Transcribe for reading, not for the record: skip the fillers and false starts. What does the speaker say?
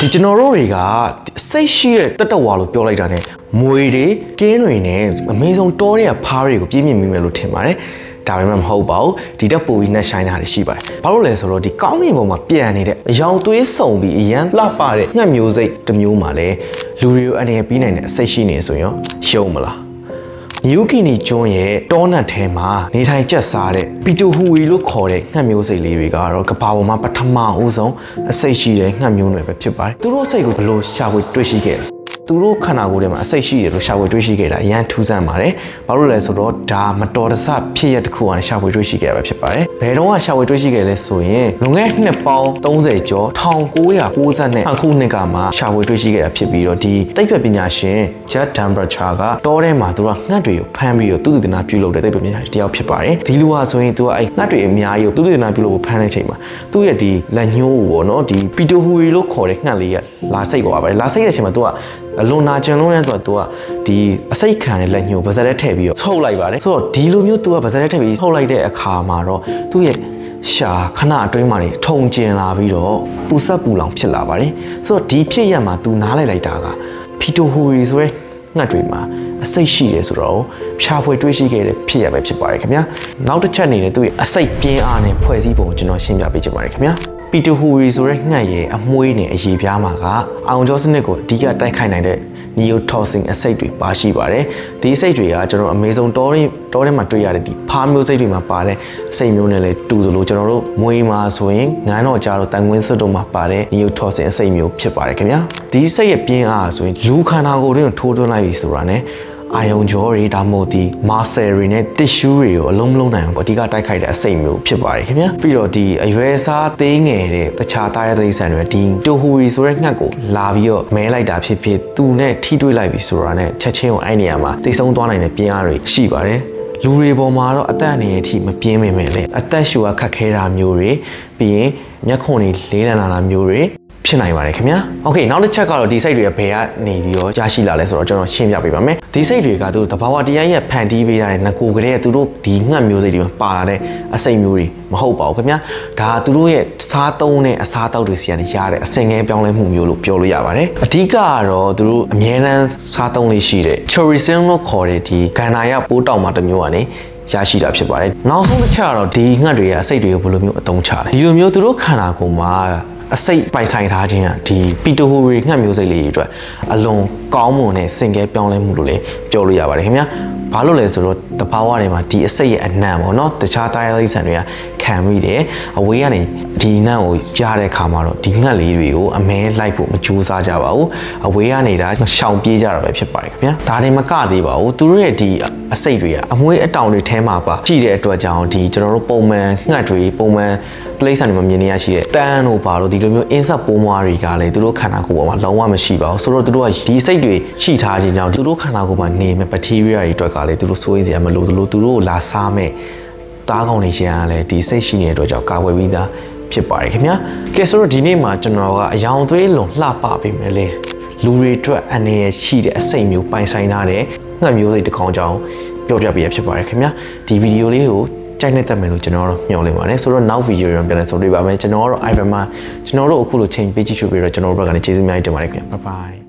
ဒီကျွန်တော်တို့တွေကစိတ်ရှိတဲ့တက်တဝါလို့ပြောလိုက်တာ ਨੇ မွေတွေကင်းတွေနဲ့အမေဆုံးတောတွေကဖားတွေကိုပြင်းပြင်းမိမယ်လို့ထင်ပါတယ်ဒါပေမဲ့မဟုတ်ပါဘူးဒီတက်ပူပြီးနှက်ဆိုင်တာတွေရှိပါတယ်ဘာလို့လဲဆိုတော့ဒီကောင်းကင်ဘုံမှာပြန်နေတဲ့အယောင်သွေးစုံပြီးအရန်လှပတဲ့ငှက်မျိုးစိတ်တစ်မျိုးမှာလဲလူတွေကိုအနေနဲ့ပြီးနိုင်တဲ့အစိတ်ရှိနေဆိုရင်ရှုံးမလားမြူကီနီကျွန်းရဲ့တောနတ်ထဲမှာနေထိုင်ကျက်စားတဲ့ပီတိုဟူဝီလို့ခေါ်တဲ့ငှက်မျိုးစိတ်လေးတွေကတော့ကဘာပေါ်မှာပထမဦးဆုံးအစိတ်ရှိတဲ့ငှက်မျိုးတွေပဲဖြစ်ပါတယ်သူတို့စိတ်ကိုဘယ်လိုရှာဖွေတွေ့ရှိခဲ့လဲသူတို့ခန္ဓာကိုယ်ထဲမှာအစိတ်ရှိတယ်လို့ရှာဖွေတွေ့ရှိခဲ့တာအရန်ထူးဆန်းပါတယ်။ဘာလို့လဲဆိုတော့ဒါမတော်တဆဖြစ်ရတဲ့တစ်ခုကနေရှာဖွေတွေ့ရှိခဲ့တာပဲဖြစ်ပါတယ်။ဘယ်တော့မှရှာဖွေတွေ့ရှိခဲ့လဲဆိုရင်လွန်ခဲ့တဲ့နှစ်ပေါင်း30ကျော်1992ခုနှစ်ကမှရှာဖွေတွေ့ရှိခဲ့တာဖြစ်ပြီးတော့ဒီသိပ္ပံပညာရှင် Jet Temperature ကတောထဲမှာသူကငှက်တွေကိုဖမ်းပြီးတော့သူတည်နာပြုလုပ်တဲ့သိပ္ပံပညာရှင်တစ်ယောက်ဖြစ်ပါတယ်။ဒီလူဟာဆိုရင်သူကအဲ့ငှက်တွေအများကြီးကိုသူတည်နာပြုလုပ်ဖို့ဖမ်းတဲ့ချိန်မှာသူ့ရဲ့ဒီလက်ညှိုးကိုပေါ့နော်ဒီပီတိုဟူရီလို့ခေါ်တဲ့ငှက်လေးကလာစိတ်သွားပါတယ်။လာစိတ်တဲ့အချိန်မှာသူကအလွန်နာကျင်လုံးနဲ့ဆိုတော့ तू ကဒီအစိတ်ခံတဲ့လက်ညှိုးပါဇက်ထဲထည့်ပြီးတော့ထုတ်လိုက်ပါတယ်ဆိုတော့ဒီလိုမျိုး तू ကပါဇက်ထဲထည့်ပြီးထုတ်လိုက်တဲ့အခါမှာတော့သူ့ရဲ့ရှာခဏအတွင်းမှာနေထုံကျင်လာပြီးတော့ပူဆက်ပူလောင်ဖြစ်လာပါတယ်ဆိုတော့ဒီဖြစ်ရမှာ तू နားလိုက်တာကဖီတိုဟူရီဆိုရဲငှက်တွေမှာအစိတ်ရှိတယ်ဆိုတော့ဖြာဖွေတွေးရှိခဲ့တဲ့ဖြစ်ရပဲဖြစ်ပါတယ်ခင်ဗျာနောက်တစ်ချက်အနေနဲ့သူ့ရဲ့အစိတ်ပြင်းအားနဲ့ဖွဲ့စည်းပုံကိုကျွန်တော်ရှင်းပြပေးချင်ပါတယ်ခင်ဗျာပီတိုဟူရီဆိုတဲ့ငှက်ရဲ့အမွှေးနဲ့အရေပြားမှာကအောင်ကျော်စနစ်ကိုအဓိကတိုက်ခိုက်နိုင်တဲ့ neotoxin အဆိပ်တွေပါရှိပါတယ်ဒီအဆိပ်တွေကကျွန်တော်အမေဇုံတောထဲမှာတွေ့ရတဲ့ဒီဖားမျိုးစိတ်တွေမှာပါတဲ့အဆိပ်မျိုးနဲ့လည်းတူသလိုကျွန်တော်တို့မွေးမှာဆိုရင်ငန်းတော်ကြားတို့တန်ခွင်းစွတ်တို့မှာပါတဲ့ neotoxin အဆိပ်မျိုးဖြစ်ပါတယ်ခင်ဗျာဒီအဆိပ်ရဲ့ပြင်းအားဆိုရင်လူခန္ဓာကိုယ်တွေကိုထိုးသွင်းလိုက်ပြီဆိုတာ ਨੇအာယုံကြောတွေဒါမှမဟုတ်ဒီ muscle တွေနဲ့ tissue တွေကိုအလုံးမလုံးနိုင်အောင်အဓိကတိုက်ခိုက်တဲ့အဆိပ်မျိုးဖြစ်ပါတယ်ခင်ဗျာပြီးတော့ဒီအရွယ်စားသေးငယ်တဲ့တခြားသားရတဲ့ဆန်တွေဒီတိုဟူရီဆိုတဲ့ငှက်ကိုလာပြီးတော့မဲလိုက်တာဖြစ်ဖြစ်သူနဲ့ထိတွေ့လိုက်ပြီဆိုတာနဲ့ချက်ချင်းကိုအဲ့နေရာမှာတိတ်ဆုံးသွားနိုင်တဲ့ပြင်းအားတွေရှိပါတယ်လူတွေပေါ်မှာတော့အသက်အနေနဲ့အထိမပြင်းပေမဲ့လည်းအသက်ရှူခတ်ခဲတာမျိုးတွေပြီးရင်မျက်ခွန်တွေလေးလံလာတာမျိုးတွေဖြစ်နိုင်ပါတယ်ခင်ဗျာโอเคနောက်တစ်ချက်ကတော့ဒီစိတ်တွေကဘယ်ကနေပြီးတော့ရရှိလာလဲဆိုတော့ကျွန်တော်ရှင်းပြပေးပါမယ်ဒီစိတ်တွေကသူတို့တဘာဝတရားရဲ့ဖန်တီးပေးတဲ့ငကိုကလေးကသူတို့ဒီငှက်မျိုးစိတ်တွေမှာပါလာတဲ့အစိတ်မျိုးတွေမဟုတ်ပါဘူးခင်ဗျာဒါကသူတို့ရဲ့စားသုံးတဲ့အစားအသောက်တွေစီကနေရတဲ့အစင်ငယ်ပြောင်းလဲမှုမျိုးလို့ပြောလို့ရပါတယ်အဓိကကတော့သူတို့အမြဲတမ်းစားသုံးလေးရှိတဲ့ chorizo လို့ခေါ်တဲ့ဒီဂန္ဓာရပိုးတောင်မှာတစ်မျိုးကနေရရှိတာဖြစ်ပါတယ်နောက်ဆုံးတစ်ချက်ကတော့ဒီငှက်တွေကအစိတ်တွေကိုဘယ်လိုမျိုးအသုံးချလဲဒီလိုမျိုးသူတို့ခန္ဓာကိုယ်မှာအစိတ်ပိုင်ဆိုင်ထားခြင်းကဒီပီတိုဟူရီငှက်မျိုးစိတ်လေးတွေအတွက်အလွန်ကောင်းမွန်တဲ့စင်ကဲပြောင်းလဲမှုလို့လည်းပြောလို့ရပါတယ်ခင်ဗျာဘာလို့လဲဆိုတော့တဘာဝတွေမှာဒီအစိတ်ရဲ့အနံ့ပေါ့နော်တခြားတိုင်းလိမ့်ဆန်တွေကခံပြီးတယ်အဝေးကနေဒီနံ့ကိုကြားတဲ့အခါမှာတော့ဒီငှက်လေးတွေကိုအမဲလိုက်ဖို့မကြိုးစားကြပါဘူးအဝေးကနေဒါရှောင်ပြေးကြတာပဲဖြစ်ပါတယ်ခင်ဗျာဒါတွေမကသေးပါဘူးသူတို့ရဲ့ဒီအစိတ်တွေကအမွှေးအတောင်တွေထဲမှာပါရှိတဲ့အတွက်ကြောင့်ဒီကျွန်တော်တို့ပုံမှန်ငှက်တွေပုံမှန်ပလိဆန်တွေမှာမြင်နေရရှိတဲ့တန်းတို့ပါတော့ဒီလိုမျိုးအင်းဆက်ပိုးမွားတွေကလည်းသူတို့ခန္ဓာကိုယ်ပေါ်မှာလုံးဝမရှိပါဘူးဆိုတော့သူတို့ကဒီစိတ်တွေရှိထားခြင်းကြောင့်သူတို့ခန္ဓာကိုယ်မှာနေမဲ့ဘက်တီးရီးယားတွေအတွက်ကလည်းသူတို့စိုးရိမ်စရာမလိုသူတို့ကိုလာစားမဲ့တားကောင်းနေရှင်ကလည်းဒီစိတ်ရှိနေတဲ့အတွက်ကြောင့်ကာဝယ်ပြီးသားဖြစ်ပါတယ်ခင်ဗျာကဲဆိုတော့ဒီနေ့မှာကျွန်တော်ကအယောင်သွေးလွန်လှပပေးမယ်လေလူတွေအတွက်အနေရရှိတဲ့အစိတ်မျိုးပိုင်ဆိုင်ထားတဲ့ငှက်မျိုးစိတ်တစ်ကောင်ကြောင့်ပြောပြပေးရဖြစ်ပါတယ်ခင်ဗျာဒီဗီဒီယိုလေးကိုကြိုက်နေတတ်မယ်လို့ကျွန်တော်တို့မျှော်လင့်ပါတယ်ဆိုတော့နောက်ဗီဒီယိုတွေပြန်လည်ဆုံတွေ့ပါမယ်ကျွန်တော်တို့ Ivan မှာကျွန်တော်တို့အခုလိုချိန်ပေးကြည့်ရှုပြီးတော့ကျွန်တော်တို့ဘက်ကနေကျေးဇူးအများကြီးတင်ပါတယ်ခင်ဗျာ bye bye